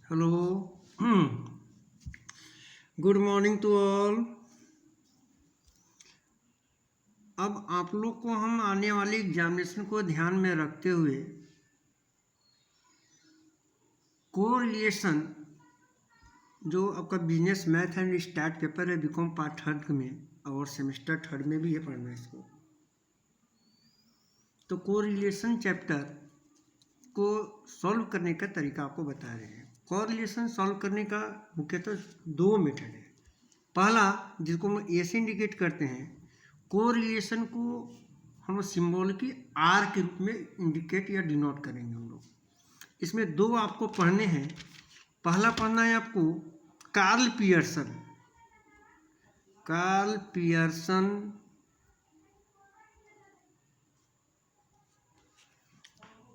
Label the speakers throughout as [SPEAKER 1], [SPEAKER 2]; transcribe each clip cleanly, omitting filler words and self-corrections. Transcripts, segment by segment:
[SPEAKER 1] Hello. Good morning to all. अब आप लोग को हम आने वाले एग्जामिनेशन को ध्यान में रखते हुए कोरिलेशन जो आपका business math and stat paper है बीकॉम पार्ट थर्ड में और सेमेस्टर थर्ड में भी है पढ़ना इसको। तो कोरिलेशन चैप्टर को सॉल्व करने का तरीका आपको बता रहे हैं। कोरिलेशन सॉल्व करने का मुख्यतः दो मेथड है। पहला, जिसको हम ए से इंडिकेट करते हैं, कोरिलेशन को हम सिंबल की आर के रूप में इंडिकेट या डिनोट करेंगे हम लोग। इसमें दो आपको पढ़ने हैं। पहला पढ़ना है आपको कार्ल पियर्सन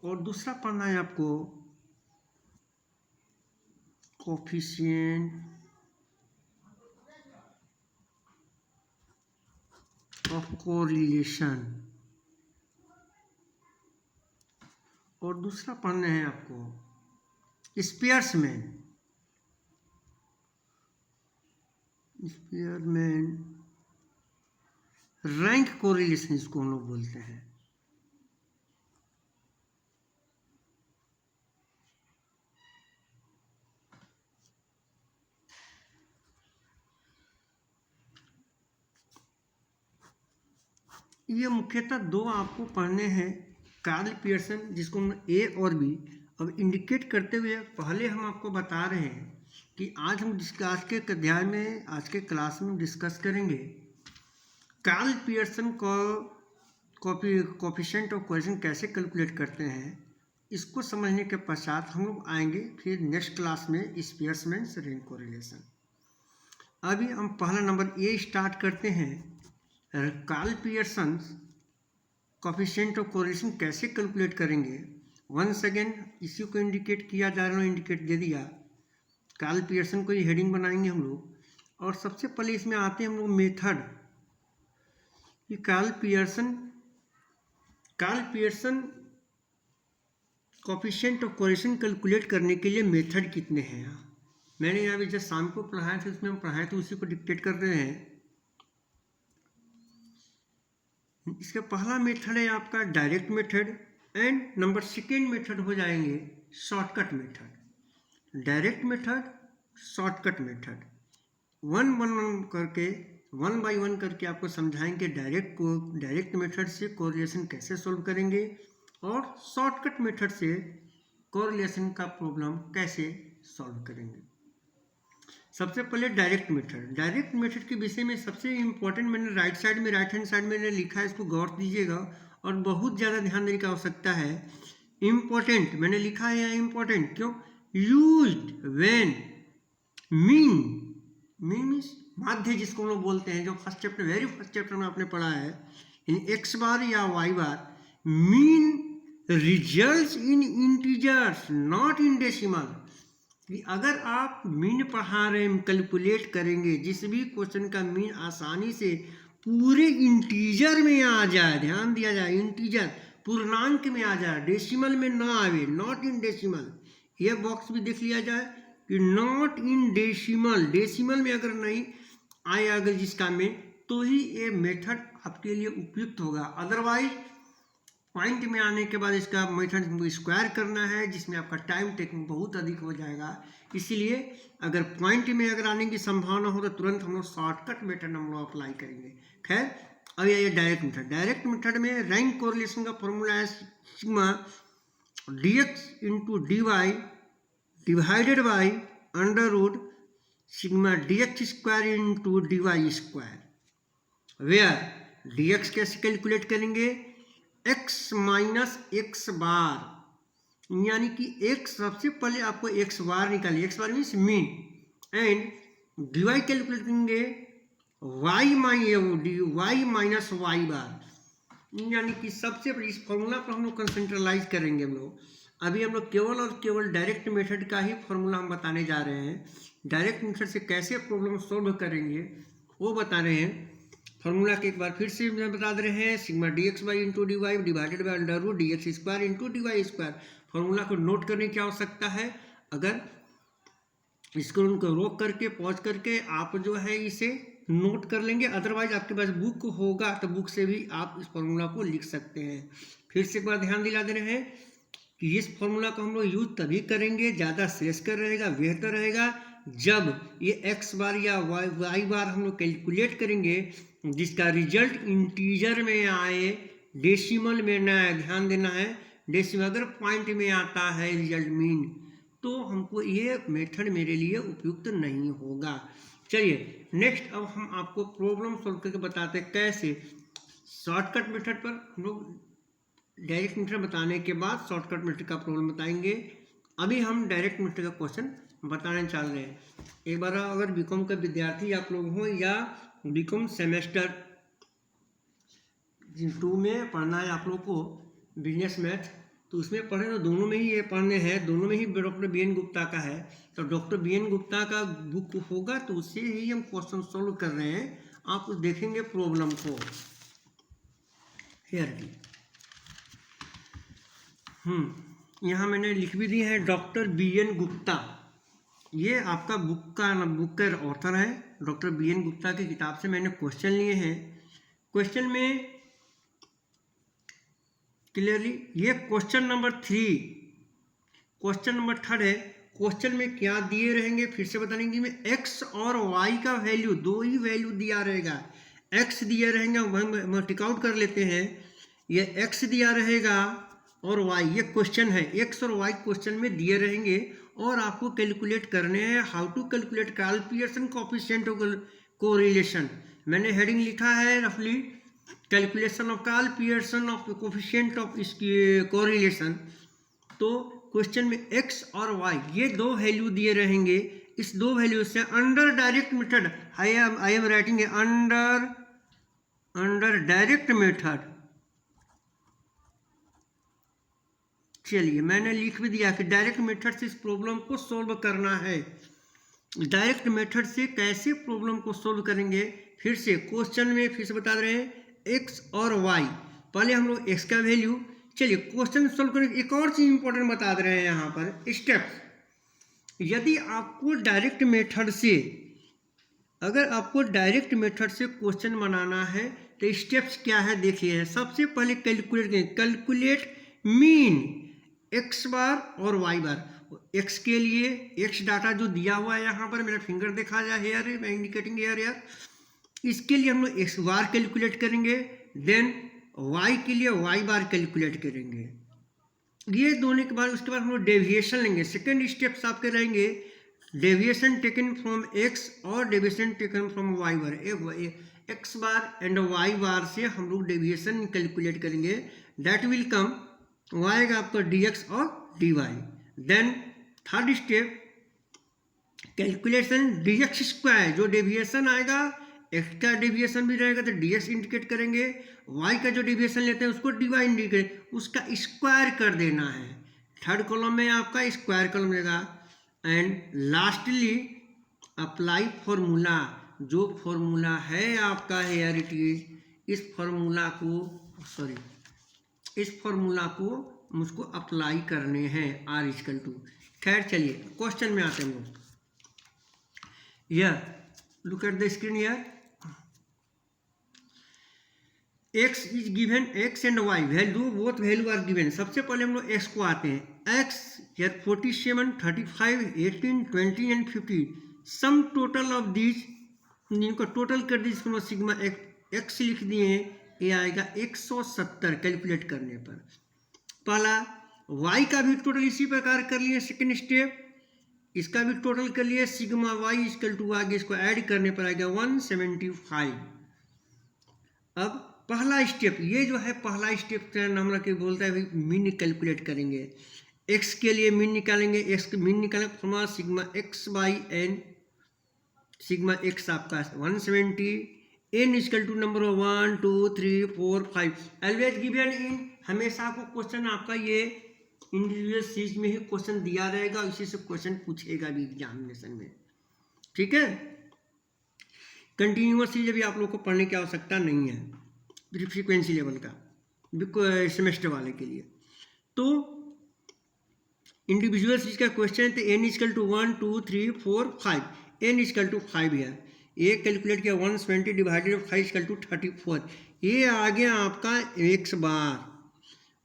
[SPEAKER 1] और दूसरा पढ़ना है आपको कोफिशिएंट ऑफ कोरिलेशन और दूसरा पढ़ना है आपको स्पेयरमैन रैंक कोरिलेशन, इसको हम लोग बोलते हैं। ये मुख्यतः दो आपको पढ़ने हैं। कार्ल पियर्सन, जिसको हम ए और बी अब इंडिकेट करते हुए पहले हम आपको बता रहे हैं कि आज हम आज के अध्याय में, आज के क्लास में डिस्कस करेंगे कार्ल पियर्सन को कोफिशिएंट ऑफ कोरिलेशन कैसे कैलकुलेट करते हैं। इसको समझने के पश्चात हम लोग आएंगे फिर नेक्स्ट क्लास में स्पेयरमैन रैंक कोरिलेशन। अभी हम पहला नंबर ए स्टार्ट करते हैं। Karl Pearson coefficient of correlation कैसे कैलकुलेट करेंगे। वंस अगेन इसी को इंडिकेट किया जा रहा है, इंडिकेट दे दिया। कार्ल पियर्सन को ये हेडिंग बनाएंगे हम लोग। और सबसे पहले इसमें आते हैं हम लोग मेथड कि Karl Pearson coefficient of correlation calculate करने के लिए मेथड कितने हैं। मैंने यहाँ भी जब शाम को पढ़ाया था, उसमें हम पढ़ाए तो उसी को डिक्टेट कर रहे हैं। इसका पहला मेथड है आपका direct method and number second method हो जाएंगे shortcut method. Direct method, shortcut method, one by one करके आपको समझाएंगे डायरेक्ट मेथड से कोरिलेशन कैसे सॉल्व करेंगे और शॉर्टकट मेथड से कोरिलेशन का प्रॉब्लम कैसे सॉल्व करेंगे। सबसे पहले डायरेक्ट मेथड के विषय में सबसे इम्पोर्टेंट मैंने राइट हैंड साइड में लिखा है, इसको गौर दीजिएगा और बहुत ज़्यादा ध्यान देने की आवश्यकता है। इम्पोर्टेंट मैंने लिखा है, इम्पोर्टेंट क्यों? यूज्ड व्हेन मीन मीन्स माध्य, जिसको हम लोग बोलते हैं, जो वेरी फर्स्ट चैप्टर में आपने पढ़ा है, इन एक्स बार या y bar mean results in integers not in decimal. कि अगर आप मीन पढ़ा रहे हैं, कैलकुलेट करेंगे, जिस भी क्वेश्चन का मीन आसानी से पूरे इंटीजर में आ जाए, ध्यान दिया जाए, इंटीजर पूर्णांक में आ जाए, डेसिमल में ना आवे, नॉट इन डेसिमल। ये बॉक्स भी देख लिया जाए कि नॉट इन डेसिमल में अगर नहीं आए अगर जिसका मीन, तो ही ये मेथड आपके लिए उपयुक्त होगा। अदरवाइज पॉइंट में आने के बाद इसका मेथड स्क्वायर करना है, जिसमें आपका टाइम टेकिंग बहुत अधिक हो जाएगा। इसीलिए अगर पॉइंट में अगर आने की संभावना हो तो तुरंत हम लोग शॉर्टकट मेथड हम लोग अप्लाई करेंगे। खैर, अब ये डायरेक्ट मेथड में रैंक कोरिलेशन का फॉर्मूला है sigma dx into dy divided by under root sigma dx square into dy square, where dx कैसे कैलकुलेट करेंगे? x माइनस एक्स बार, यानी कि x सबसे पहले आपको x बार निकालिए, x bar means mean, and dy calculate करेंगे y माइनस वाई बार, यानी कि सबसे पहले इस फॉर्मूला पर हम लोग कंसेंट्रलाइज करेंगे। हम लोग अभी हम लोग केवल डायरेक्ट मेथड का ही फॉर्मूला हम बताने जा रहे हैं। डायरेक्ट मेथड से कैसे प्रॉब्लम सॉल्व करेंगे वो बता रहे हैं। फॉर्मूला के एक बार फिर से बता दे रहे हैं, sigma dx by into d y divided by under root dx square into dy square. Formula को नोट करने की आवश्यकता है। अगर इसको उनको रोक करके पॉज करके आप जो है इसे नोट कर लेंगे। अदरवाइज आपके पास बुक होगा तो बुक से भी आप इस फॉर्मूला को लिख सकते हैं। फिर से एक बार ध्यान दिला दे रहे हैं कि इस फॉर्मूला को हम लोग यूज तभी करेंगे, ज़्यादा श्रेयस्कर रहेगा, बेहतर रहेगा, जब ये एक्स बार या वाई बार हम लोग कैलकुलेट करेंगे जिसका रिजल्ट इंटीजर में आए, डेसिमल में ना आए। ध्यान देना है, डेसिमल अगर पॉइंट में आता है रिजल्ट मीन, तो हमको ये मेथड मेरे लिए उपयुक्त नहीं होगा। चलिए नेक्स्ट, अब हम आपको प्रॉब्लम सॉल्व करके बताते हैं कैसे। शॉर्टकट मेथड पर हम लोग डायरेक्ट मेथड बताने के बाद शॉर्टकट मेथड का प्रॉब्लम बताएंगे। अभी हम डायरेक्ट मेथड का क्वेश्चन बताने चल रहे हैं। एक बार अगर बीकॉम का विद्यार्थी आप लोग हों या बीकॉम सेमेस्टर 2 में पढ़ना है आप लोग को बिजनेस मैथ, तो उसमें पढ़े तो दोनों में ही ये पढ़ने हैं, दोनों में ही डॉक्टर बी एन गुप्ता का है। तो डॉक्टर बी एन गुप्ता का बुक होगा तो उससे ही हम क्वेश्चन सॉल्व कर रहे हैं। आप देखेंगे प्रॉब्लम को हेयर की। यहाँ मैंने लिख भी दिए हैं डॉक्टर बी एन गुप्ता, ये आपका बुक का ऑथर है। डॉक्टर बी एन गुप्ता की किताब से मैंने क्वेश्चन लिए हैं। क्वेश्चन में क्लियरली ये क्वेश्चन नंबर 3, क्वेश्चन नंबर 3 है। क्वेश्चन में क्या दिए रहेंगे फिर से बता देंगे। में एक्स और वाई का वैल्यू, दो ही वैल्यू दिया रहेगा। एक्स दिया रहेंगे, हम टिकआउट कर लेते हैं। ये एक्स दिया रहेगा और वाई, ये क्वेश्चन है, एक्स और वाई क्वेश्चन में दिए रहेंगे और आपको कैलकुलेट करने हैं। How to calculate Karl Pearson coefficient correlation. मैंने हेडिंग लिखा है रफली calculation of Karl Pearson of coefficient of इसकी कोरिलेशन। तो क्वेश्चन में एक्स और वाई ये दो वैल्यू दिए रहेंगे। इस दो वैल्यू से under direct method, I am writing under direct method. चलिए मैंने लिख भी दिया कि डायरेक्ट मेथड से इस प्रॉब्लम को सोल्व करना है। डायरेक्ट मेथड से कैसे प्रॉब्लम को सोल्व करेंगे, फिर से क्वेश्चन में फिर से बता रहे हैं एक्स और वाई। पहले हम लोग एक्स का वैल्यू, चलिए क्वेश्चन सोल्व करने की एक और चीज इंपॉर्टेंट बता दे रहे हैं यहाँ पर स्टेप्स। यदि आपको डायरेक्ट मेथड से, अगर आपको डायरेक्ट मेथड से क्वेश्चन बनाना है तो स्टेप्स क्या है देखिए। सबसे पहले कैलकुलेट करें, कैलकुलेट मीन एक्स बार और वाई बार। एक्स के लिए एक्स डाटा जो दिया हुआ है यहाँ पर, मेरा फिंगर देखा जाए हेयर है, मैं इंडिकेटिंग हेयर यार। इसके लिए हम लोग एक्स बार कैलकुलेट करेंगे, देन वाई के लिए वाई बार कैलकुलेट करेंगे। ये दोनों के बाद उसके बाद हम लोग डेविएशन लेंगे। सेकेंड स्टेप्स आपके रहेंगे डेविएशन टेकन फ्रॉम एक्स और deviation taken from Y bar. X bar and Y bar से हम लोग डेविएशन कैलकुलेट करेंगे। दैट विल कम, वो आएगा आपका dx और dy। Then third step calculation dx square, जो डेविएशन आएगा x का डेविएशन भी रहेगा तो dx इंडिकेट करेंगे, y का जो डेविएशन लेते हैं उसको dy इंडिकेट, उसका स्क्वायर कर देना है। थर्ड कॉलम में आपका स्क्वायर कॉलम रहेगा। एंड लास्टली अप्लाई फॉर्मूला, जो फॉर्मूला है आपका हेयर इट इज, इस फॉर्मूला को मुझको अप्लाई करने हैं आर इक्वल टू। खैर चलिए क्वेश्चन में आते हैं हम लोग। Look at the screen here. X is given, x and y value both value are given. सबसे पहले हम लोग एक्स को आते हैं। X here 47, 35, 18, 20 and 50। Sum total of these, इनको टोटल कर दीजिए, सिग्मा एक्स लिख दिए हैं, ये आएगा 170 कैलकुलेट करने पर। पहला y का भी टोटल इसी प्रकार कर लिए। सेकेंड स्टेप इसका भी टोटल कर लिए, सिग्मा y इक्वल टू आगे इसको ऐड करने पर आएगा 175। अब पहला स्टेप, ये जो है पहला स्टेप हम लोग बोलता है मीन कैलकुलेट करेंगे। x के लिए मीन निकालेंगे, x के मीन निकालेंगे formula sigma x by n. Sigma x आपका 170, n equal to number 1 2 3 4 5 always given in. हमेशा आपको क्वेश्चन आपका ये इंडिविजुअल चीज में ही क्वेश्चन दिया रहेगा, इसी से क्वेश्चन पूछेगा भी एग्जामिनेशन में, ठीक है। कंटिन्यूअस चीज अभी आप लोग को पढ़ने की आवश्यकता नहीं है फ्रीक्वेंसी लेवल का, सेमेस्टर वाले के लिए। तो इंडिविजुअल्स इसका क्वेश्चन है, तो n equal to 1 2 3 4 5, n equal to 5 है। ये कैलकुलेट किया 120 डिवाइडेड 5 इजकल टू 34। ये आ गया आपका x बार।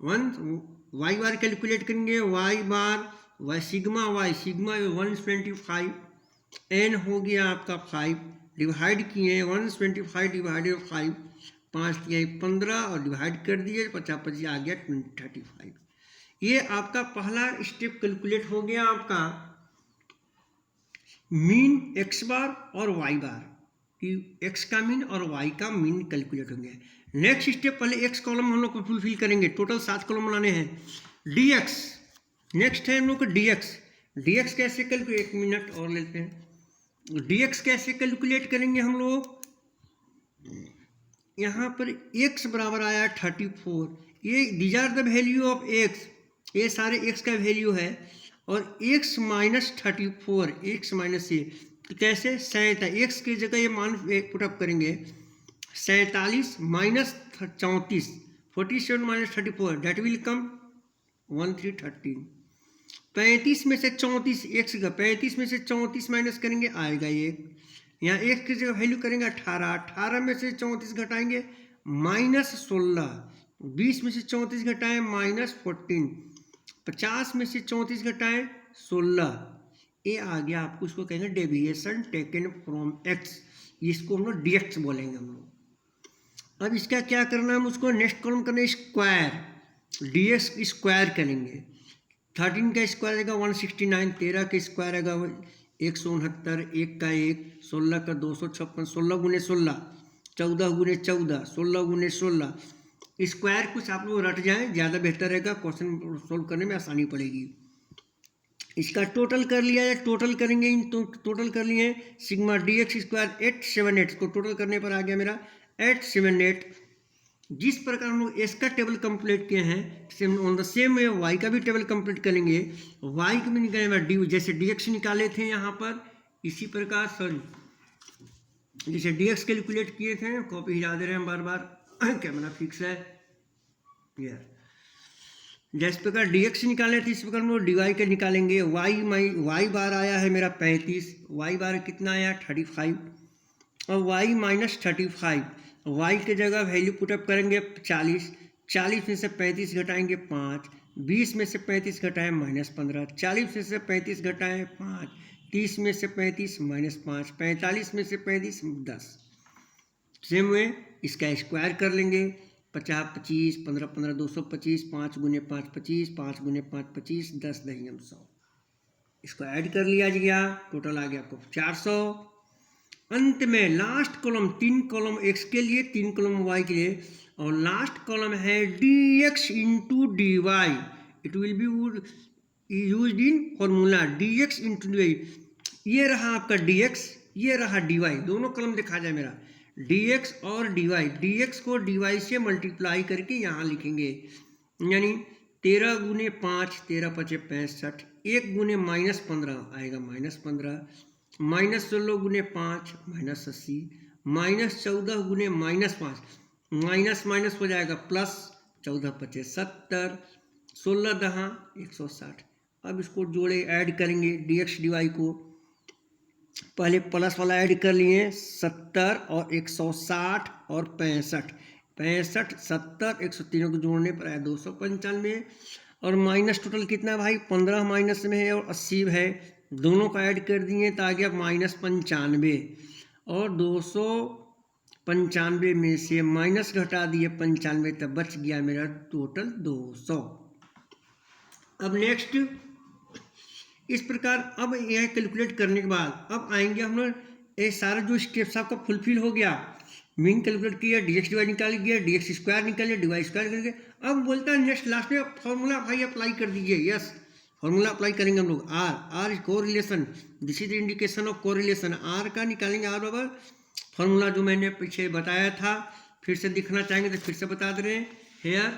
[SPEAKER 1] वाई बार कैलकुलेट करेंगे, वाई बार वाई सिग्मा 125, n हो गया आपका 5, डिवाइड किए 125 डिवाइडेड 5, 5 दिया 15 और डिवाइड कर दिए 50 25 आ गया 35। ये आपका पहला स्टेप कैलकुलेट हो गया, आपका मीन x बार और y बार कि x का मीन और y का मीन कैलकुलेट हो गया। नेक्स्ट स्टेप, पहले x कॉलम हम लोग को फुलफिल करेंगे, टोटल 7 कॉलम बनाने हैं। dx नेक्स्ट है हम लोग को dx कैसे कैलकुलेट, 1 मिनट और लेते हैं। dx कैसे कैलकुलेट करेंगे हम लोग, यहाँ पर x बराबर आया 34, ये these are the value of x, ये सारे x का वैल्यू है, और x माइनस 34, x माइनस ये, तो कैसे 47, x की जगह ये मान पुटअप करेंगे, 47 minus 34, 47 minus 34 that will come 1313। 35 में से 34 x का, 35 में से 34 माइनस करेंगे आएगा ये, यहाँ x की जगह वैल्यू करेंगे 18, 18 में से 34 घटाएंगे माइनस 16, 20 में से 34 घटाएं माइनस 14, 50 में से 34 घटाएं 16, ये आ गया आपको, इसको कहेंगे डेविएशन टेकन फ्रॉम x, इसको हम लोग dx बोलेंगे हम लोग। अब इसका क्या करना है, हम उसको नेक्स्ट कॉलम करना है स्क्वायर, dx स्क्वायर करेंगे। 13 का स्क्वायर आएगा 169, 13 का स्क्वायर आएगा 169, 1 का 1, 16 का 256, 16 गुने 16, 14 गुने 14, 16 गुने 16। स्क्वायर कुछ आप लोग रट जाएं, ज़्यादा बेहतर रहेगा, क्वेश्चन सोल्व करने में आसानी पड़ेगी। इसका टोटल कर लिया है, टोटल करेंगे, तो टोटल कर लिए सिग्मा dx स्क्वायर 878 को टोटल करने पर आ गया मेरा 878। जिस प्रकार हम लोग एस का टेबल कंप्लीट किए हैं, same on the same way y का भी टेबल कंप्लीट करेंगे। वाई का भी निकालेंगे डी, जैसे dx निकाले थे यहाँ पर, इसी प्रकार सॉरी जैसे dx कैलकुलेट किए थे, कॉपी हिला दे रहे हैं बार बार, कैमरा फिक्स है यार। जिस प्रकार dx निकाले थे इस प्रकार हम लोग dy के निकालेंगे। y बार आया है मेरा 35, y बार कितना आया 35, और y माइनस 35, y के जगह वैल्यू पुटअप करेंगे 40, 40 में से 35 घटाएंगे 5, 20 में से 35 घटाएं माइनस 15, 40 में से 35 घटाएं 5, 30 में से 35 माइनस 5, 45 में से 35 10। सेम वे इसका स्क्वायर कर लेंगे, 50 25, 15 15 225, 5 गुने 5 25, 5 गुने 5 25, 10 दही 100। इसको ऐड कर लिया गया, टोटल आ गया आपको 400। अंत में लास्ट कॉलम, 3 कॉलम x के लिए, 3 कॉलम y के लिए, और लास्ट कॉलम है dx into d y, it will be used in formula dx into d y. ये रहा आपका dx, ये रहा dy, दोनों कॉलम दिखा जाए मेरा, dx और dy, dx को dy से मल्टीप्लाई करके यहाँ लिखेंगे, यानी 13 गुने 5, 13 5 65, 1 गुने माइनस 15 आएगा माइनस 15, माइनस 16 गुने 5 माइनस 80, माइनस 14 गुने माइनस 5, माइनस माइनस हो जाएगा प्लस, 14 5 70, 16 दहा 160। अब इसको जोड़े ऐड करेंगे dx dy को, पहले प्लस वाला ऐड कर लिए 70 और 160 और 65, 65 70 103 को जोड़ने पर आया 295, और माइनस टोटल कितना है भाई 15 माइनस में है और 80 है, दोनों का ऐड कर दिए तो आ गया माइनस 95, और 295 में से माइनस घटा दिए 95, तब बच गया मेरा टोटल 200। अब नेक्स्ट इस प्रकार, अब यह कैलकुलेट करने के बाद अब आएंगे हम लोग, ये सारा जो स्टेप्स आपका फुलफिल हो गया, मीन कैलकुलेट किया, dx dy निकाल गया, dx स्क्वायर निकाल लिया, dy स्क्वायर करके, अब बोलता है नेक्स्ट लास्ट में फॉर्मूला भाई अप्लाई कर दीजिए। यस, फॉर्मूला अप्लाई करेंगे हम लोग, r correlation, this is the indication of correlation, r का निकालेंगे, आर बराबर फॉर्मूला जो मैंने पीछे बताया था, फिर से दिखना चाहेंगे तो फिर से बता दे रहे हैं हेयर,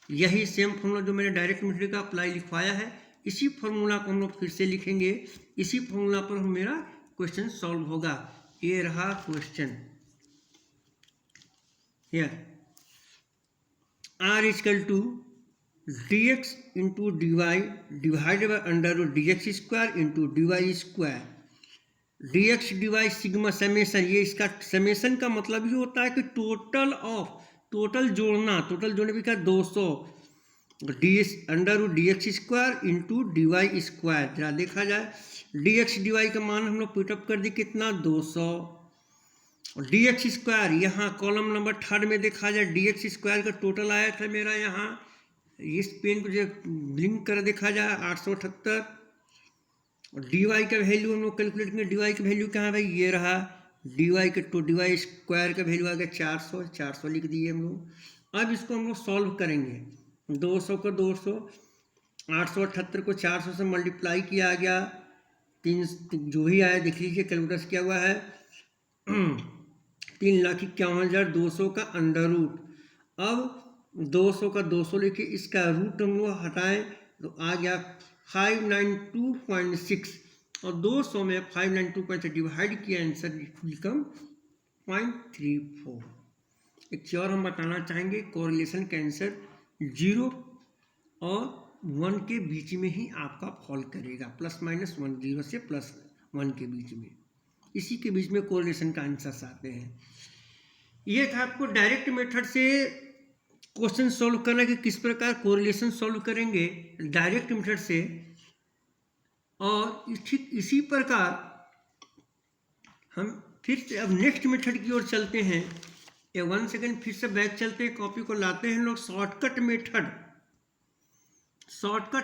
[SPEAKER 1] यही सेम फॉर्मूला जो मैंने डायरेक्ट मेथड का अप्लाई लिखवाया है, इसी फॉर्मूला को हम लोग फिर से लिखेंगे, इसी फॉर्मूला पर मेरा क्वेश्चन सॉल्व होगा। ये रहा question, here r equal to dx into dy divided by under root dx square into dy square. dx dy sigma summation, ये इसका समेसन का मतलब ये होता है कि टोटल जोड़ने भी क्या 200 ds under root dx square into dy square. जरा देखा जाए dx dy का मान हम लोग पुटअप कर दी कितना 200 और dx स्क्वायर यहाँ कॉलम नंबर 3 में देखा जाए dx स्क्वायर का टोटल आया था मेरा यहाँ, इस पेन को जो लिंक कर देखा जाए 878 और dy का वैल्यू हम लोग कैलकुलेट करेंगे। dy का वैल्यू कहाँ भाई ये रहा, dy स्क्वायर का वैल्यू आ गया 400 लिख दिए हम लोग। अब इसको हम लोग सॉल्व करेंगे, 200 को 200 878 को 400 से मल्टीप्लाई किया गया, 3 जो भी आया देख लीजिए कैलकुलेट किया हुआ है 3,51,200 का अंडर रूट। अब 200 का 200 लेके इसका रूट हम लोग हटाएं तो आ गया 592.6 और 200 में 592 से डिवाइड किया आंसर बिकम 0.34। एक चीज और हम बताना चाहेंगे, कोरिलेशन का आंसर 0 और 1 के बीच में ही आपका फॉल करेगा, ±1 0 से +1 के बीच में, इसी के बीच में कोरिलेशन का आंसर्स आते हैं। ये था आपको डायरेक्ट मेथड से क्वेश्चन सॉल्व करना कि किस प्रकार कोरिलेशन सॉल्व करेंगे डायरेक्ट मेथड से। और ठीक इसी प्रकार हम फिर से अब नेक्स्ट मेथड की ओर चलते हैं। 1 सेकेंड फिर से बैक चलते हैं, कॉपी को लाते हैं लोग। शॉर्टकट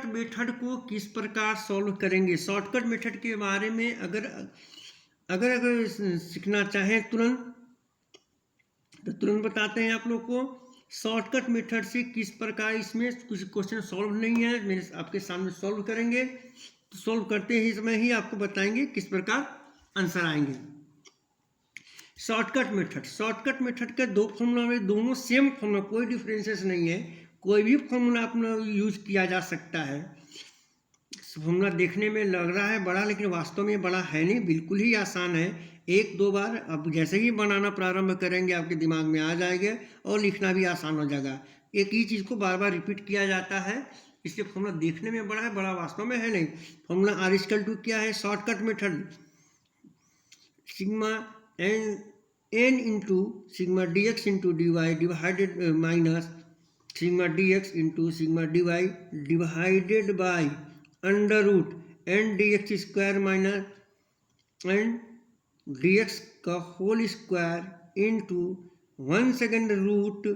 [SPEAKER 1] मेथड को किस प्रकार सॉल्व करेंगे, शॉर्टकट मेथड के बारे में अगर सीखना चाहें तुरंत तो तुरंत बताते हैं आप लोग को। शॉर्टकट मेथड से किस प्रकार, इसमें कुछ क्वेश्चन सॉल्व नहीं है, मेरे आपके सामने सॉल्व करेंगे, तो सॉल्व करते ही समय ही आपको बताएंगे किस प्रकार आंसर आएंगे। शॉर्टकट मेथड के 2 फॉर्मूला में दोनों सेम फॉर्मूला, कोई डिफरेंसेस नहीं है, कोई भी फॉर्मूला अपना यूज किया जा सकता है। फॉर्मूला देखने में लग रहा है बड़ा, लेकिन वास्तव में बड़ा है नहीं, बिल्कुल ही आसान है। 1-2 बार अब जैसे ही बनाना प्रारंभ करेंगे आपके दिमाग में आ जाएगा और लिखना भी आसान हो जाएगा। एक ही चीज़ को बार बार रिपीट किया जाता है, इसलिए फॉर्मूला देखने में बड़ा है, बड़ा वास्तव में है नहीं। फॉर्मूला R= क्या है shortcut method, sigma n into sigma dx into dy divided minus sigma dx into sigma dy divided by under root n dx square minus n dx का whole square into 1 second root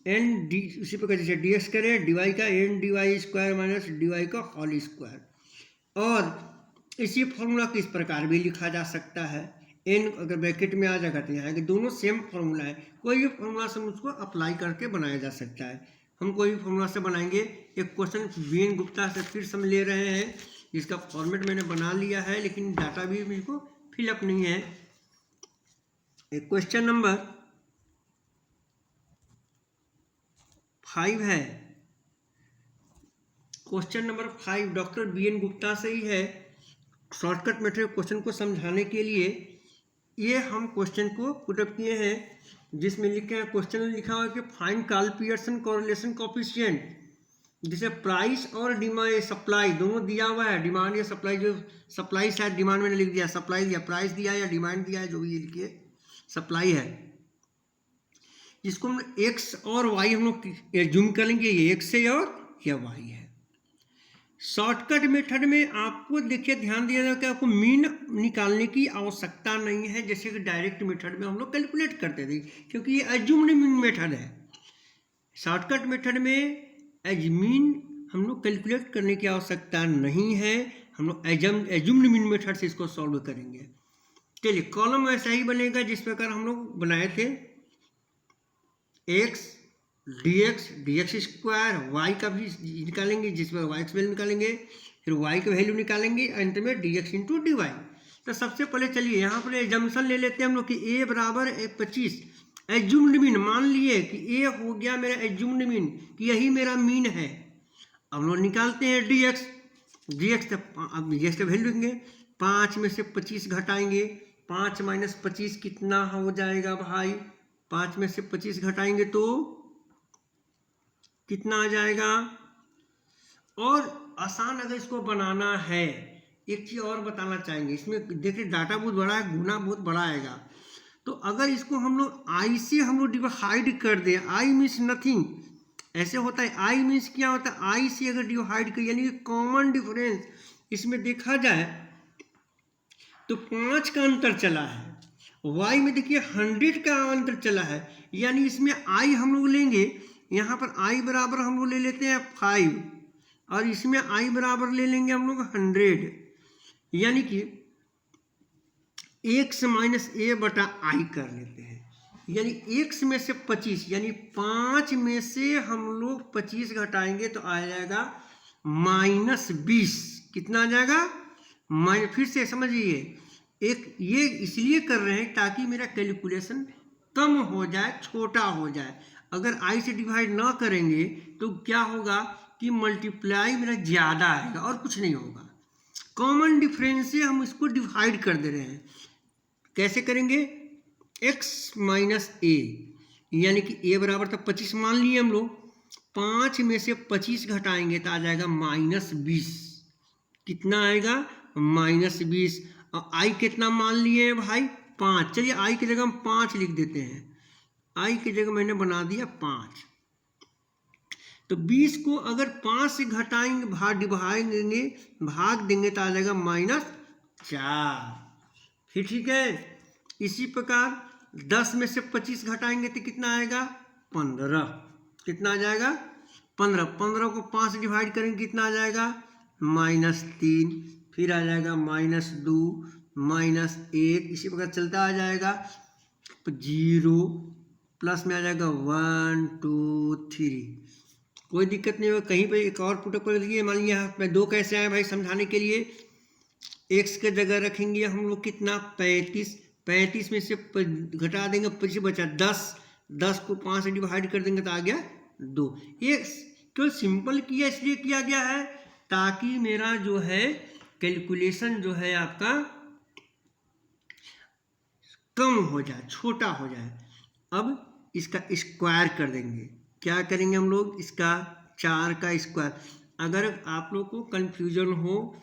[SPEAKER 1] n d, उसी प्रकार जैसे dx करें dy का n dy square minus dy का whole square. और इसी formula को इस प्रकार भी लिखा जा सकता है, n अगर ब्रैकेट में आ जाएगा तो यहाँ दोनों सेम फॉर्मूला है, कोई भी फॉर्मूला से उसको अप्लाई करके बनाया जा सकता है। हम कोई भी फॉर्मूला से बनाएंगे। एक क्वेश्चन वीएन गुप्ता से फिर से हम ले रहे हैं, जिसका फॉर्मेट मैंने बना लिया है लेकिन डाटा भी मुझको फिलअप नहीं है। एक क्वेश्चन नंबर 5 है, question number 5 doctor VN Gupta से ही है। शॉर्टकट मेथड क्वेश्चन को समझाने के लिए ये हम क्वेश्चन को पुटअप किए हैं, जिसमें लिखे हैं, क्वेश्चन लिखा हुआ है कि find Karl Pearson correlation coefficient, जिसे प्राइस और डिमांड सप्लाई दोनों दिया हुआ है। डिमांड या सप्लाई, जो सप्लाई शायद डिमांड मैंने लिख दिया, सप्लाई दिया, प्राइस दिया या डिमांड दिया है, जो भी ये लिखिए सप्लाई है, जिसको हम एक्स और वाई हम लोग एज्यूम करेंगे, ये एक्स है और यह वाई है। शॉर्टकट मेथड में आपको देखिए ध्यान दिया जाए कि आपको मीन निकालने की आवश्यकता नहीं है, जैसे कि डायरेक्ट मेथड में हम लोग कैलकुलेट करते थे, क्योंकि ये एज्यूम्ड मीन मेथड है। शॉर्टकट मेथड में मीन हम लोग कैलकुलेट करने की आवश्यकता नहीं है, हम लोग एज्यूम्ड मीन मेथड से इसको सॉल्व करेंगे। चलिए कॉलम ऐसा ही बनेगा जिस प्रकार हम लोग बनाए थे, एक्स dx स्क्वायर, वाई का भी निकालेंगे जिसमें वाई का वैल्यू निकालेंगे, फिर वाई का वैल्यू निकालेंगे, अंत में dx इंटू डी वाई। तो सबसे पहले चलिए यहाँ पर एजम्पशन ले लेते हैं हम लोग कि a बराबर 25, एज्यूम्ड मीन मान लिए कि a हो गया मेरा एज्यूम्ड मीन, कि यही मेरा मीन है। अब लोग निकालते हैं dx अब dx का वैल्यू लिखेंगे, 5 में से 25 घटाएंगे, 5 माइनस 25 कितना हो जाएगा भाई, 5 में से 25 घटाएंगे तो कितना आ जाएगा और आसान अगर इसको बनाना है, एक चीज़ और बताना चाहेंगे, इसमें देखिए डाटा बहुत बड़ा है, गुना बहुत बड़ा आएगा। तो अगर इसको हम लोग आई से हम लोग डिवाइड कर दें, आई मीन्स नथिंग, ऐसे होता है। आई मीन्स क्या होता है, आई से अगर डिवाइड कर, यानी कि कॉमन डिफरेंस इसमें देखा जाए तो 5 का अंतर चला है। वाई में देखिए 100 का अंतर चला है, यानी इसमें आई हम लोग लेंगे, यहाँ पर आई बराबर हम लोग ले लेते हैं 5, और इसमें आई बराबर ले लेंगे हम लोग 100, यानी कि एक्स माइनस ए बटा आई कर लेते हैं। यानी एक्स में से 25, यानी 5 में से हम लोग 25 घटाएंगे तो आ जाएगा -20। कितना आ जाएगा? फिर से समझिए, एक ये इसलिए कर रहे हैं ताकि मेरा कैलकुलेशन कम हो जाए, छोटा हो जाए। अगर आई से डिवाइड ना करेंगे तो क्या होगा कि मल्टीप्लाई मेरा ज़्यादा आएगा और कुछ नहीं होगा। कॉमन डिफरेंस से हम इसको डिवाइड कर दे रहे हैं। कैसे करेंगे? x माइनस ए, यानी कि a बराबर था 25 मान लिए हम लोग, 5 में से 25 घटाएंगे तो आ जाएगा -20। कितना आएगा? -20। और i कितना मान लिए हैं भाई? 5। चलिए i की जगह हम 5 लिख देते हैं, i की जगह मैंने बना दिया 5। तो 20 को अगर 5 से घटाएंगे, भाग देंगे तो आ जाएगा -4। फिर ठीक है। इसी प्रकार 10 में से 25 घटाएंगे तो कितना आएगा? 15। कितना आ जाएगा? 15। 15 को 5 से डिवाइड करेंगे कितना आ जाएगा? -3। फिर आ जाएगा -2, -1, इसी प्रकार चलता आ जाएगा। 0 प्लस में आ जाएगा 1 2 3। कोई दिक्कत नहीं होगा। कहीं पे एक और पुटअप कर लीजिए। मान लीजिए यहाँ पे 2 कैसे आए भाई, समझाने के लिए x के जगह रखेंगे हम लोग कितना? 35। 35 में से घटा देंगे 25 बचा 10। 10 को 5 से डिवाइड कर देंगे तो आ गया 2। ये केवल सिंपल किया इसलिए किया गया है ताकि मेरा जो है कैलकुलेशन जो है आपका कम हो जाए, छोटा हो जाए। अब इसका स्क्वायर कर देंगे। क्या करेंगे हम लोग? इसका 4 का स्क्वायर। अगर आप लोग को कन्फ्यूजन हो,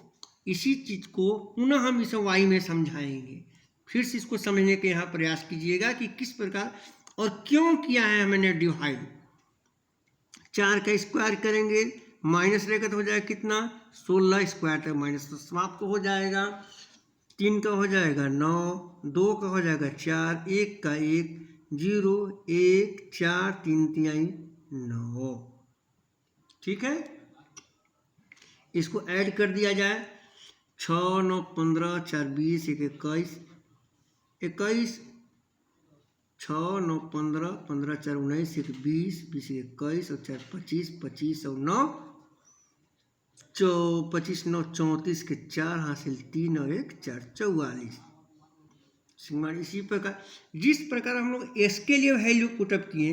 [SPEAKER 1] इसी चीज़ को पुनः हम इसे वाई में समझाएंगे। फिर से इसको समझने के यहाँ प्रयास कीजिएगा कि किस प्रकार और क्यों किया है मैंने डिवाइड। 4 का स्क्वायर करेंगे, माइनस रहेगा तो हो जाएगा कितना? 16 स्क्वायर तक माइनस तो समाप्त हो जाएगा। 3 का हो जाएगा 9, 2 का हो जाएगा 4, 1 का 1, 0 1 4 3 3 9। ठीक है, इसको ऐड कर दिया जाए। 6 9 15 4 20 1 21, 21 6 9 15 15 4 19 1 20 20 21 और 4 25 25 और 9 25 9 34 के 4 हासिल 3 और 1 4 44। इसी प्रकार जिस प्रकार हम लोग s के लिए वैल्यू पुटअप किए,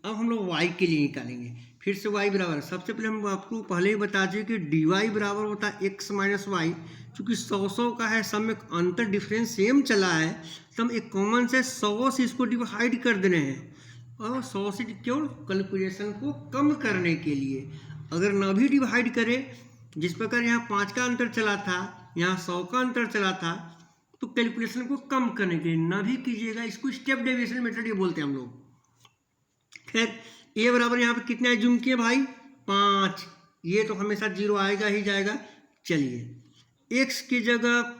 [SPEAKER 1] अब हम लोग y के लिए निकालेंगे। फिर से y बराबर, सबसे पहले हम आपको पहले ही बता दें कि dy बराबर होता है x माइनस वाई। चूँकि 100 का है, सब में अंतर डिफरेंस सेम चला है तो हम एक कॉमन से 100 से इसको डिवाइड कर दे रहे हैं। और 100 से क्यों? कैलकुलेशन को कम करने के लिए। अगर ना भी डिवाइड करें, जिस प्रकार यहाँ 5 का अंतर चला था, यहाँ 100 का अंतर चला था, तो कैलकुलेशन को कम करने के लिए ना भी कीजिएगा। इसको स्टेप डेविएशन मेथड ये बोलते हैं हम लोग। खैर, ए बराबर यहाँ पे कितना जूम किए भाई? 5। ये तो हमेशा 0 आएगा ही जाएगा। चलिए, x की जगह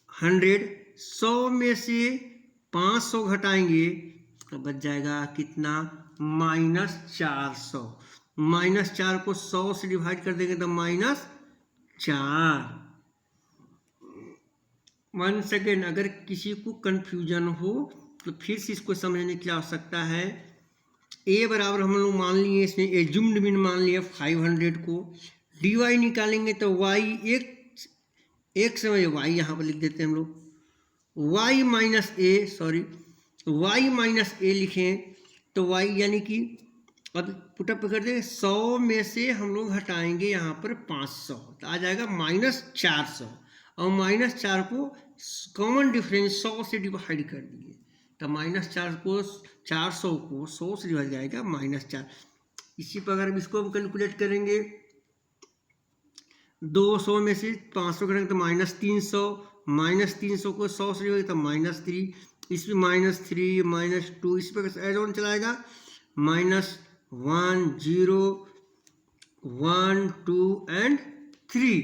[SPEAKER 1] 100, 100 में से 500 घटाएंगे तो बच जाएगा कितना? -400। -4 को 100 से डिवाइड कर देंगे तो -4। 1 सेकेंड, अगर किसी को कन्फ्यूजन हो तो फिर से इसको समझने की आवश्यकता है। a बराबर हम लोग मान लिए, इसमें एज्यूम्ड मीन मान लिया 500 को। dy निकालेंगे तो y एक समय y यहाँ पर लिख देते हैं हम लोग, y माइनस ए लिखें तो y यानी कि अब पुटअप कर दें, 100 में से हम लोग हटाएंगे यहाँ पर 500 तो आ जाएगा -400। और -4 को कॉमन डिफरेंस 100 से डिवाइड कर दिए तो -4 को 400 को 100 से डिवाइड जाएगा -4। इसी प्रकार इसको हम कैलकुलेट करेंगे। 200 में से 500 करेंगे तो -300, -300 को 100 से जोड़ेंगे तो -3, इसमें -3 -2 इस पर एड ऑन चलाएगा, -1 0 1 2 एंड 3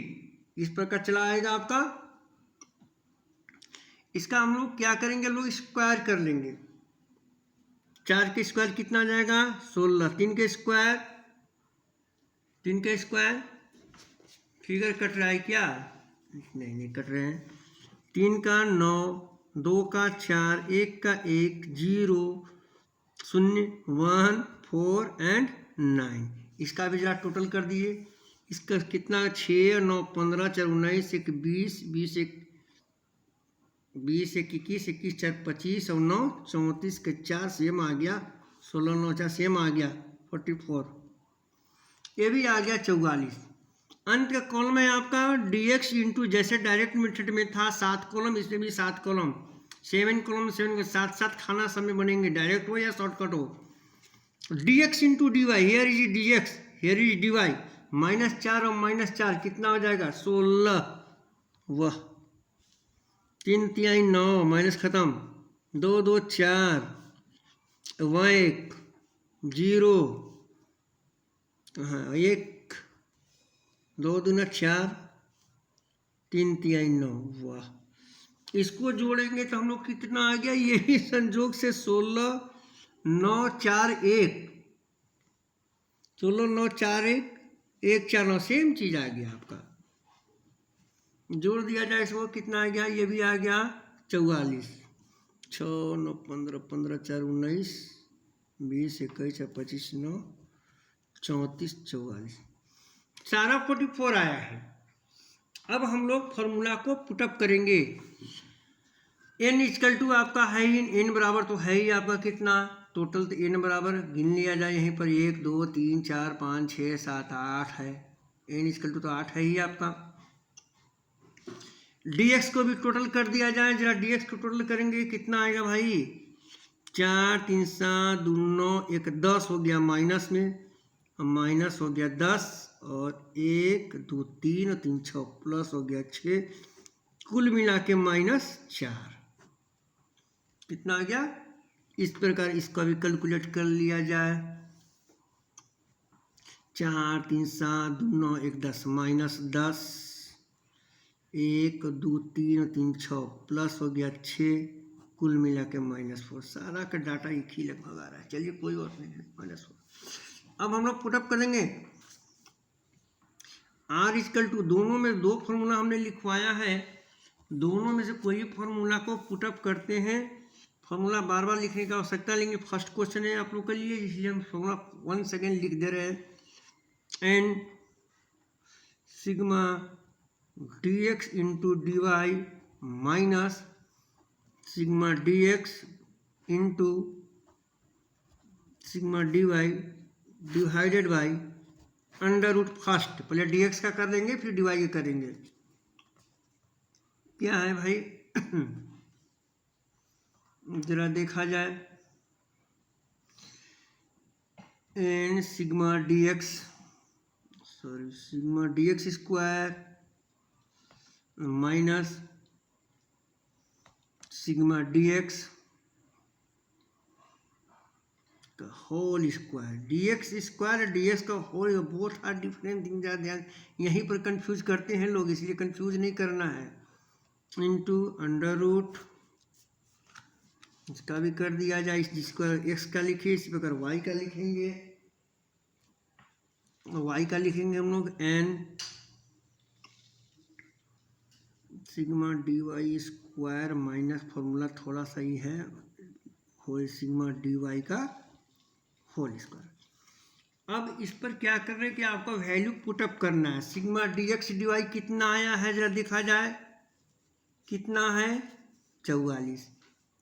[SPEAKER 1] इस प्रकार चला आएगा आपका। इसका हम लोग क्या करेंगे, लोग स्क्वायर कर लेंगे। 4 के स्क्वायर कितना आ जाएगा 16, 3 के स्क्वायर, 3 के स्क्वायर फिगर कट रहा है क्या, नहीं कट रहे हैं। 3 का 9, 2 का 4, 1 का 1, 0 0 1 4 एंड 9। इसका भी जरा टोटल कर दिए। इसका कितना 6 9 15 4 19 1 20 20 1 21 21 4 25 और 9 34 के 4 सेम आ गया, 16 9 4 सेम आ गया 44, ये भी आ गया 44। अंत का कॉलम है आपका dx इंटू, जैसे डायरेक्ट मेथड में था 7 कॉलम, इसमें भी 7 कॉलम, 7 कॉलम 7 के साथ साथ खाना समय बनेंगे, डायरेक्ट हो या शॉर्टकट हो। dx into d y, here is dx, here is d y, -4 और -4 कितना हो जाएगा 16, वह 3 3 9 माइनस खत्म, 2 2 4 1 0, हाँ 1 2 दूना 4 3 3 9, वाह। इसको जोड़ेंगे तो हम लोग कितना आ गया, यही संजोग से 16 9 4 1, 16 9 4 1 1 4 9, सेम चीज आ गया आपका। जोड़ दिया जाए इसको कितना आ गया, ये भी आ गया 44, 6 9 15 15 4 19 20 21 25 9 34 44, सारा 44 आया है। अब हम लोग फॉर्मूला को पुटअप करेंगे। n इक्वल टू आपका है ही, n बराबर तो है ही आपका कितना टोटल, तो n बराबर गिन लिया जाए यहीं पर 1 2 3 4 5 6 7 8 है, n इक्वल टू तो 8 है ही आपका। dx को भी टोटल कर दिया जाए, जरा dx को टोटल करेंगे कितना आएगा भाई, 4 3 7 2 9 1 10 हो गया माइनस में, माइनस हो गया 10 और 1 2 3 और 3 6 प्लस हो गया 6, कुल मिला के -4 कितना आ गया। इस प्रकार इसका भी कैलकुलेट कर लिया जाए, 4 3 7 2 9 1 10 -10 1 2 3 और 3 6 प्लस हो गया 6, कुल मिला के -4, सारा का डाटा एक ही लगभग आ रहा है। चलिए कोई और नहीं है, -4। अब हम लोग पुटअप करेंगे r इक्वल टू, दोनों में 2 फॉर्मूला हमने लिखवाया है, दोनों में से कोई फॉर्मूला को पुटअप करते हैं। फॉर्मूला बार बार लिखने की आवश्यकता लेंगे, फर्स्ट क्वेश्चन है आप लोग के लिए, इसलिए हम फॉर्मूला 1 सेकेंड लिख दे रहे हैं। n sigma dx into d y minus sigma dx into sigma d y divided by under root, first पहले dx का कर लेंगे फिर dy का करेंगे। क्या है भाई जरा देखा जाए, n sigma dx, sorry sigma dx square minus sigma dx का whole square, dx square dx का whole, both are different thing, ध्यान यहीं पर कंफ्यूज करते हैं लोग, इसलिए कंफ्यूज नहीं करना है। इनटू अंडर रूट, इसका भी कर दिया जाए, जिसको x का लिखे इसी प्रकार y का लिखेंगे, y का लिखेंगे हम लोग n sigma d y square minus formula थोड़ा सा ही है, होल सिग्मा डी वाई का होल स्क्वायर। अब इस पर क्या कर रहे हैं कि आपका वैल्यू पुटअप करना है। Sigma d x d y कितना आया है जरा देखा जाए, कितना है 44,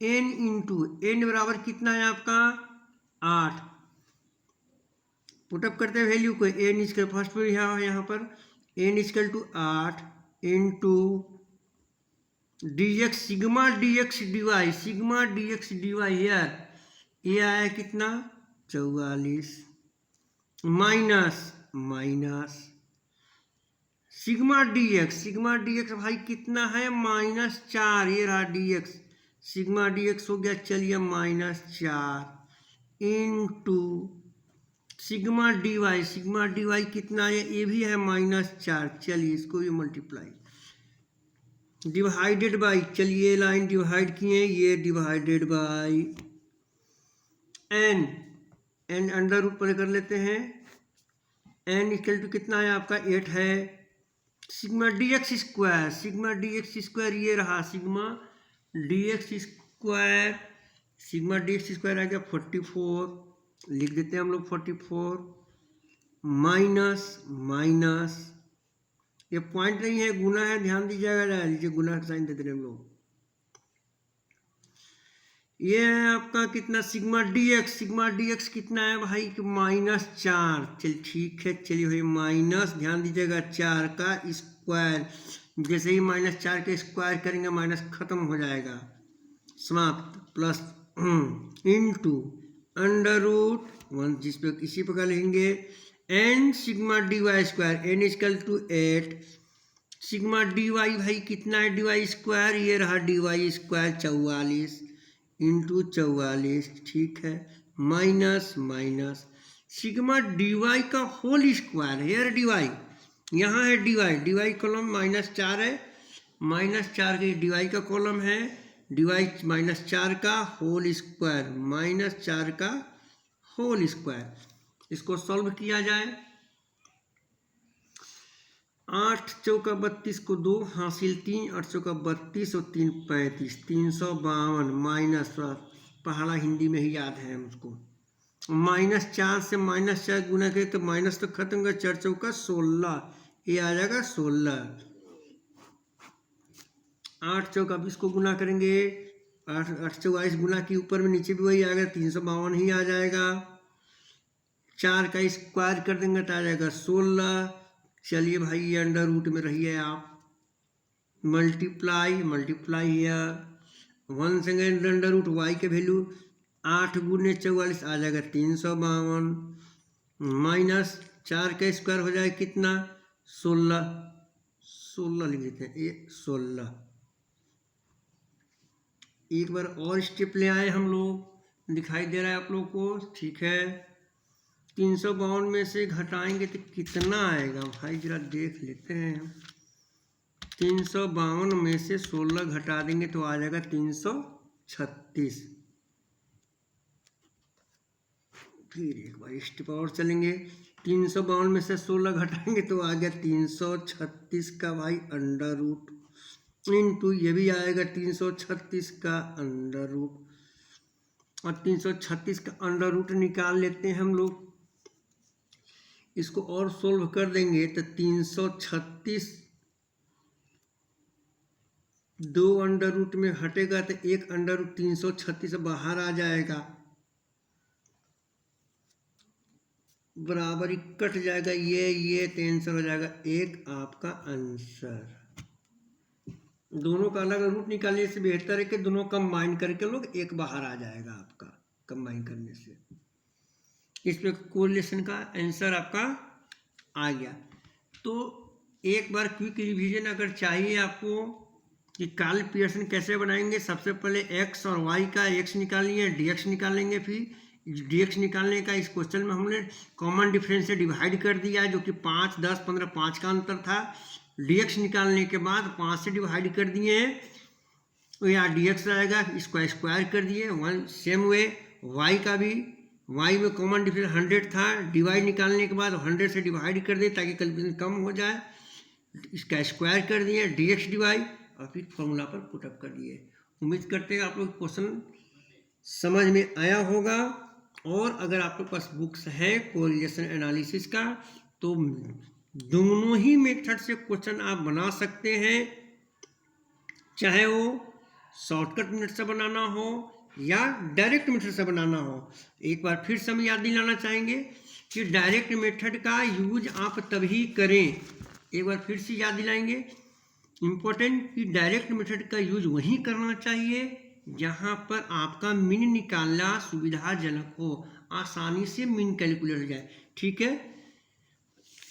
[SPEAKER 1] n इंटू n बराबर कितना है आपका 8, पुटअप करते हैं वैल्यू को, n इजकल फर्स्ट पर यहाँ पर n equal to 8 into dx sigma dx dy, sigma dx dy here ये आया कितना 44 माइनस सिग्मा डी एक्स भाई कितना है -4, ये रहा D x, sigma d x हो गया चलिए -4 इंटू सिग्मा डी वाई कितना है, ये भी है -4, चलिए इसको भी मल्टीप्लाई डिवाइडेड बाई, चलिए लाइन डिवाइड किए, ये divided by n under root पर कर लेते हैं, एन इक्वल टू कितना है आपका 8 है, सिग्मा डी एक्स स्क्वायर ये रहा सिग्मा डी एक्स स्क्वायर आ गया 44, लिख देते हैं हम लोग 44 माइनस ये पॉइंट नहीं है गुना है, ध्यान दीजिएगा, लीजिए गुना का साइन देते हैं हम लोग, ये है आपका कितना सिग्मा डी एक्स कितना है भाई -4, चल ठीक है, चलिए भाई माइनस, ध्यान दीजिएगा 4 का स्क्वायर, जैसे ही -4 का स्क्वायर करेंगे माइनस खत्म हो जाएगा, समाप्त, प्लस इंटू अंडर रूट 1, जिस पे इसी प्रकार लिखेंगे n sigma d y square, n equal to 8 sigma d y भाई कितना है डी वाई स्क्वायर, ये रहा डी वाई स्क्वायर 44 इंटू 44, ठीक है, माइनस सिग्मा डी वाई का whole square, here d y, यहाँ है डी वाई कॉलम -4 है, -4 के डी वाई का कॉलम है, डी वाई -4 का होल स्क्वायर, -4 का होल स्क्वायर, इसको सॉल्व किया जाए, 8 चौका 32 को 2 हासिल 3, 8 चौका 32 और 3 35, 352 माइनस, पहाड़ा हिंदी में ही याद है हमको, -4 से -4 गुना करें तो माइनस तो खत्म होगा, 4 चौका 16, ये आ जाएगा 16, 8 चौका 20 को गुना करेंगे, 8 चौका 22 गुना के ऊपर में नीचे भी वही आएगा, 352 ही आ जाएगा, 4 का स्क्वायर कर देंगे तो आ जाएगा 16, चलिए भाई ये अंडर रूट में रहिए आप, multiply here 1 second under root y के वैल्यू 8 गुने 44 आ जाएगा 352, माइनस 4 का स्क्वायर हो जाएगा कितना 16 लिख देते हैं, ये 16, एक बार और स्टेप ले आए हम लोग, दिखाई दे रहा है आप लोग को, ठीक है, 352 में से घटाएंगे तो कितना आएगा भाई जरा देख लेते हैं, 352 में से 16 घटा देंगे तो आ जाएगा 336, फिर एक बार स्टेप और चलेंगे, 352 में से 16 घटाएंगे तो आ गया 336 का भाई अंडर रूट, इंटू ये भी आएगा 336 का अंडर रूट, और 336 का अंडर रूट निकाल लेते हैं हम लोग, इसको और सोल्व कर देंगे तो 336 2 अंडर रूट में हटेगा तो 1 अंडर रूट 336 बाहर आ जाएगा, बराबरी कट जाएगा, ये तो आंसर हो जाएगा, एक आपका आंसर, दोनों का अलग रूट निकालने से बेहतर है कि दोनों कंबाइन करके लोग एक बाहर आ जाएगा आपका, कंबाइन करने से, इस पे कोरिलेशन का आंसर आपका आ गया। तो एक बार क्विक रिवीजन अगर चाहिए आपको कि कार्ल पियर्सन कैसे बनाएंगे, सबसे पहले एक्स और वाई का एक्स निकालिए, डीएक्स निकालेंगे, फिर डीएक्स निकालने का इस क्वेश्चन में हमने कॉमन डिफरेंस से डिवाइड कर दिया है, जो कि 5, 10, 15, 5 का अंतर था, डीएक्स निकालने के बाद 5 से डिवाइड कर दिए हैं, तो यहाँ डीएक्स आएगा, इसको स्क्वायर कर दिए, वन सेम वे वाई का भी, वाई में कॉमन डिफरेंस 100 था, डिवाइड निकालने के बाद 100 से डिवाइड कर दिए ताकि कैलकुलेशन कम हो जाए, इसका स्क्वायर कर दिए, डीएक्स डिवाइड, और फिर फॉर्मूला पर पुटअप कर दिए। उम्मीद करते हैं आप लोग क्वेश्चन समझ में आया होगा, और अगर आप लोग पास बुक्स है कोरिलेशन एनालिसिस का तो दोनों ही मेथड से क्वेश्चन आप बना सकते हैं, चाहे वो शॉर्टकट मेथड से बनाना हो या डायरेक्ट मेथड से बनाना हो। एक बार फिर से हम याद दिलाना चाहेंगे कि डायरेक्ट मेथड का यूज आप तभी करें, एक बार फिर से याद दिलाएंगे इम्पोर्टेंट कि डायरेक्ट मेथड का यूज वहीं करना चाहिए जहां पर आपका मीन निकालना सुविधाजनक हो, आसानी से मीन कैलकुलेट हो जाए, ठीक है।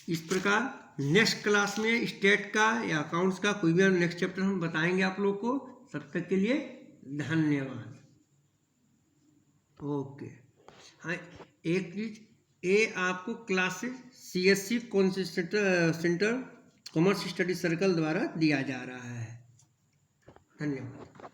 [SPEAKER 1] इस प्रकार नेक्स्ट क्लास में स्टेट का या अकाउंट्स का कोई भी नेक्स्ट चैप्टर हम बताएंगे आप लोग को। तब तक के लिए धन्यवाद। ओके। हाँ, एक चीज, ये आपको classes CSC coaching centre commerce study circle द्वारा दिया जा रहा है। धन्यवाद।